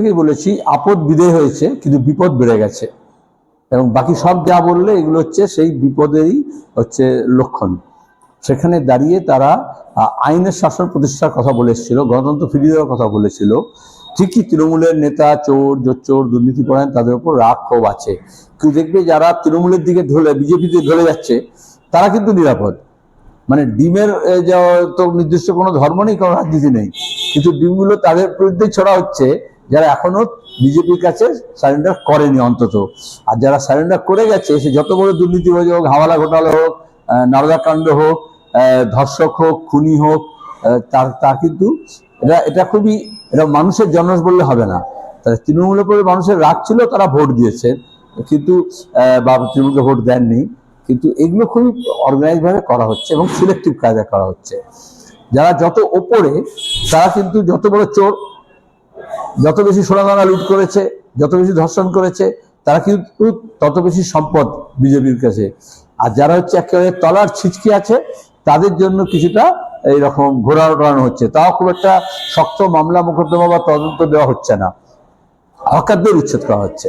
থেকেই বলেছি আপদ বিদেয় হয়েছে, কিন্তু বিপদ বেড়ে গেছে, এবং বাকি সব যা বললে এগুলো হচ্ছে সেই বিপদেরই হচ্ছে লক্ষণ। সেখানে দাঁড়িয়ে তারা আইনের শাসন প্রতিষ্ঠার কথা বলে এসেছিল, গণতন্ত্র ফিরিয়ে দেওয়ার কথা বলেছিল। ঠিকই তৃণমূলের নেতা চোর, জোচ্চোর, দুর্নীতিপরায়ণ তাদের উপর রাগ ক্ষোভ আছে। কেউ দেখবে যারা তৃণমূলের দিকে ঢলে বিজেপিতে ঢলে যাচ্ছে তারা কিন্তু নিরাপদ। মানে ডিমের তো নির্দিষ্ট কোনো ধর্ম নেই, কোনো রাজনীতি নেই, কিন্তু ডিমগুলো তাদের বিরুদ্ধেই ছড়া হচ্ছে যারা এখনো বিজেপির কাছে সারেন্ডার করেনি অন্তত। আর যারা সারেন্ডার করে গেছে, সে যত বড় দুর্নীতিবাজ হোক, হাওয়ালা ঘোটালা হোক, নারদাকাণ্ড হোক, ধর্ষক হোক, খুনি হোক, তার কিন্তু এটা খুবই মানুষের জনরস বললে হবে না। তারা তৃণমূলের উপরে মানুষের রাগ ছিল, তারা ভোট দিয়েছে, কিন্তু বা তৃণমূলকে ভোট দেননি। কিন্তু এগুলো খুবই অর্গানাইজ ভাবে করা হচ্ছে এবং সিলেক্টিভ কায়দায় করা হচ্ছে। যারা যত ওপরে তারা কিন্তু যত বড় চোর, যত বেশি সোনাদানা লুট করেছে, যত বেশি ধর্ষণ করেছে, তারা কিন্তু তত বেশি সম্পদ বিজেপির কাছে। আর যারা হচ্ছে একেবারে তলার ছিচকে আছে, তাদের জন্য কিছুটা এইরকম ঘোরানো হচ্ছে। তাও খুব একটা শক্ত মামলা মোকদ্দমা বা তদন্ত দেওয়া হচ্ছে না, হকারদের উচ্ছেদ করা হচ্ছে,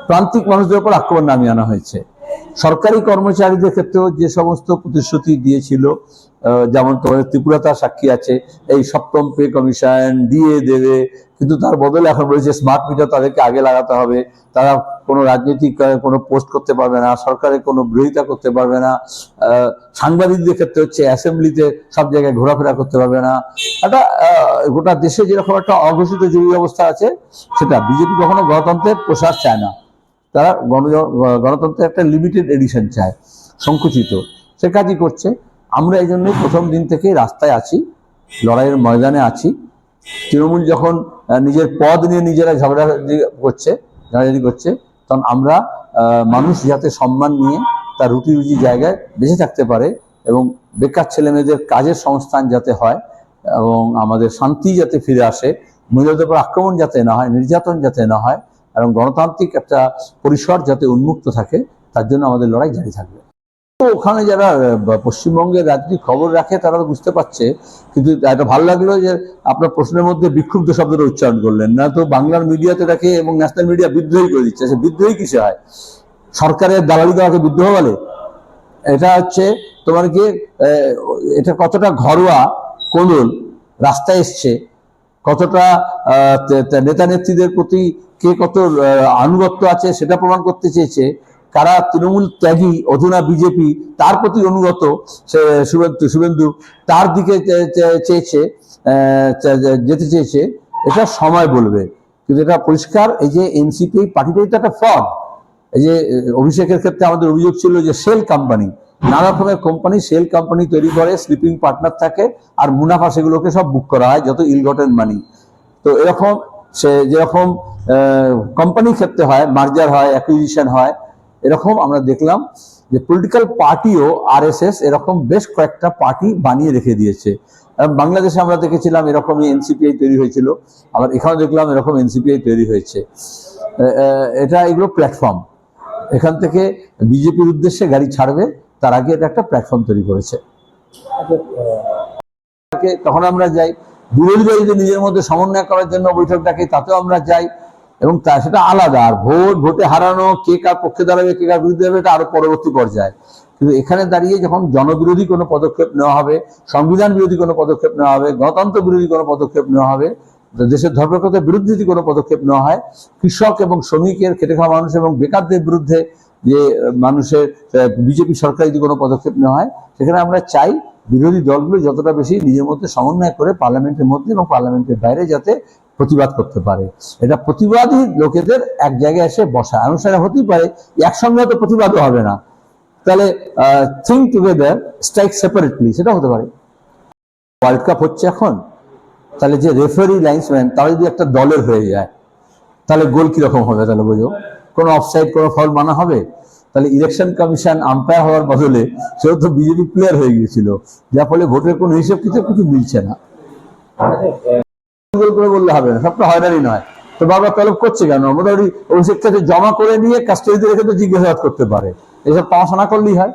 প্রান্তিক মানুষদের উপর আক্রমণ নামিয়ে আনা হয়েছে। সরকারি কর্মচারীদের ক্ষেত্রেও যে সমস্ত প্রতিশ্রুতি দিয়েছিল, যেমন তোমাদের ত্রিপুরা তার সাক্ষী আছে, এই সপ্তম পে কমিশন দিয়ে দেবে, কিন্তু তার বদলে এখন বলেছে স্মার্ট মিটার তাদেরকে আগে লাগাতে হবে, তারা কোনো রাজনৈতিক কোনো পোস্ট করতে পারবে না, সরকারের কোনো বিরোধিতা করতে পারবে না, সাংবাদিকদের ক্ষেত্রে হচ্ছে অ্যাসেম্বলিতে সব জায়গায় ঘোরাফেরা করতে পারবে না। একটা গোটা দেশে যেরকম একটা অঘোষিত জরুরি অবস্থা আছে, সেটা বিজেপি কখনো গণতন্ত্রের প্রসার চায় না। তারা গণতন্ত্রের একটা লিমিটেড এডিশন চায়, সংকুচিত। সে কাজই করছে। আমরা এই জন্যই প্রথম দিন থেকে রাস্তায় আছি, লড়াইয়ের ময়দানে আছি। তৃণমূল যখন নিজের পদ নিয়ে নিজেরা ঝগড়াঝাটি করছে, তখন আমরা মানুষ যাতে সম্মান নিয়ে তার রুটি রুজি জায়গায় বেঁচে থাকতে পারে, এবং বেকার ছেলেমেয়েদের কাজের সংস্থান যাতে হয়, এবং আমাদের শান্তি যাতে ফিরে আসে, মহিলাদের উপর আক্রমণ যাতে না হয়, নির্যাতন যাতে না হয়, এবং গণতান্ত্রিক একটা পরিসর যাতে উন্মুক্ত থাকে, তার জন্য আমাদের লড়াই জারি থাকবে। তো ওখানে যারা পশ্চিমবঙ্গের রাজনীতি খবর রাখে তারা তো বুঝতে পারছে। কিন্তু এটা ভালো লাগলো যে আপনার প্রশ্নের মধ্যে বিক্ষুব্ধ শব্দটা উচ্চারণ করলেন না। তো বাংলার মিডিয়াতে রাখে এবং ন্যাশনাল মিডিয়া বিদ্রোহী করে দিচ্ছে। সে বিদ্রোহী কিসে হয়? সরকারের দালালি দেওয়াকে বিদ্রোহ বলে? এটা হচ্ছে তোমার কি এটা কতটা ঘরোয়া কোন্দল রাস্তায় এসছে, কতটা নেতা নেত্রীদের প্রতি কে কত আনুগত্য আছে সেটা প্রমাণ করতে চেয়েছে। কারা তৃণমূল ত্যাগী, অধুনা বিজেপি, তার প্রতি অনুগত শুভেন্দু, তার দিকে যেতে চেয়েছে, এটা সময় বলবে। কিন্তু এটা পরিষ্কার, এই যে এনসিপি পার্টিটাই তো একটা ফ্রড। এই যে অভিষেকের ক্ষেত্রে আমাদের অভিযোগ ছিল যে সেল কোম্পানি, নানা রকমের কোম্পানি সেল কোম্পানি তৈরি করে, স্লিপিং পার্টনার থাকে, আর মুনাফা সেগুলোকে সব বুক করা হয়, যত ইলগটেন মানি। তো এরকম সে যেরকম কোম্পানির ক্ষেত্রে হয়, মার্জার হয়, অ্যাকুইজিশন হয়, এরকম আমরা দেখলাম যে পলিটিক্যাল পার্টিও আরএসএস এরকম বেশ কয়েকটা পার্টি বানিয়ে রেখে দিয়েছে। বাংলাদেশে আমরা দেখেছিলাম এরকমই এনসিপিআই তৈরি হয়েছিল, আবার এখানে দেখলাম এরকম এনসিপিআই তৈরি হয়েছে। এগুলো প্ল্যাটফর্ম, এখান থেকে বিজেপির উদ্দেশ্যে গাড়ি ছাড়বে, তার আগে এটা একটা প্ল্যাটফর্ম তৈরি করেছে। তখন আমরা যাই, বিরোধীরা যদি নিজের মধ্যে সমন্বয় করার জন্য বৈঠক ডাকে, তাতেও আমরা যাই, এবং সেটা আলাদা। আর ভোটে হারানো, কে কার পক্ষে দাঁড়াবে, কে কার বিরুদ্ধে যাবে, এটা আরো পরবর্তী পর্যায়ে। কিন্তু এখানে দাঁড়িয়ে যখন জনবিরোধী কোনো পদক্ষেপ নেওয়া হবে, সংবিধান বিরোধী কোনো পদক্ষেপ নেওয়া হবে, গণতন্ত্র বিরোধী কোনো পদক্ষেপ নেওয়া হবে, দেশের ধর্মকতার বিরুদ্ধে যদি কোনো পদক্ষেপ নেওয়া হয়, কৃষক এবং শ্রমিকের, খেটে খাওয়া মানুষ এবং বেকারদের বিরুদ্ধে যে মানুষের বিজেপি সরকার যদি কোনো পদক্ষেপ নেওয়া হয়, সেখানে আমরা চাই বিরোধী দলগুলো যতটা বেশি নিজের মধ্যে সমন্বয় করে পার্লামেন্টের মধ্যে এবং পার্লামেন্টের বাইরে যাতে প্রতিবাদ করতে পারে। এটা প্রতিবাদী লোকেদের এক জায়গায় এসে বসা অনুষ্ঠানে হতেই পারে, একসঙ্গে তো প্রতিবাদও হবে না। তাহলে থিঙ্ক টুগেদার, স্ট্রাইক সেপারেটলি, সেটা হতে পারে। ওয়ার্ল্ড কাপ হচ্ছে এখন, তাহলে যে রেফারি লাইন্সম্যান তারা যদি একটা দলের হয়ে যায়, তাহলে গোল কিরকম হবে? তাহলে বোঝো, কোনো অফসাইড, কোনো ফাউল মানা হবে? তাহলে ইলেকশন কমিশন আম্পায়ার হওয়ার বদলে সেও তো বিজেপি প্লেয়ার হয়ে গিয়েছিল, যার ফলে ভোটের কোনো হিসেব কিছু মিলছে না। করে বললে হবে না, সবটা হয়রানি নয়। তো বারবার তলব করছে কেন? মোটামুটি অভিষেক থেকে জমা করে নিয়ে কাস্টডিতে রেখে তো জিজ্ঞাসাবাদ করতে পারে, এসব পাওয়া শোনা করলেই হয়।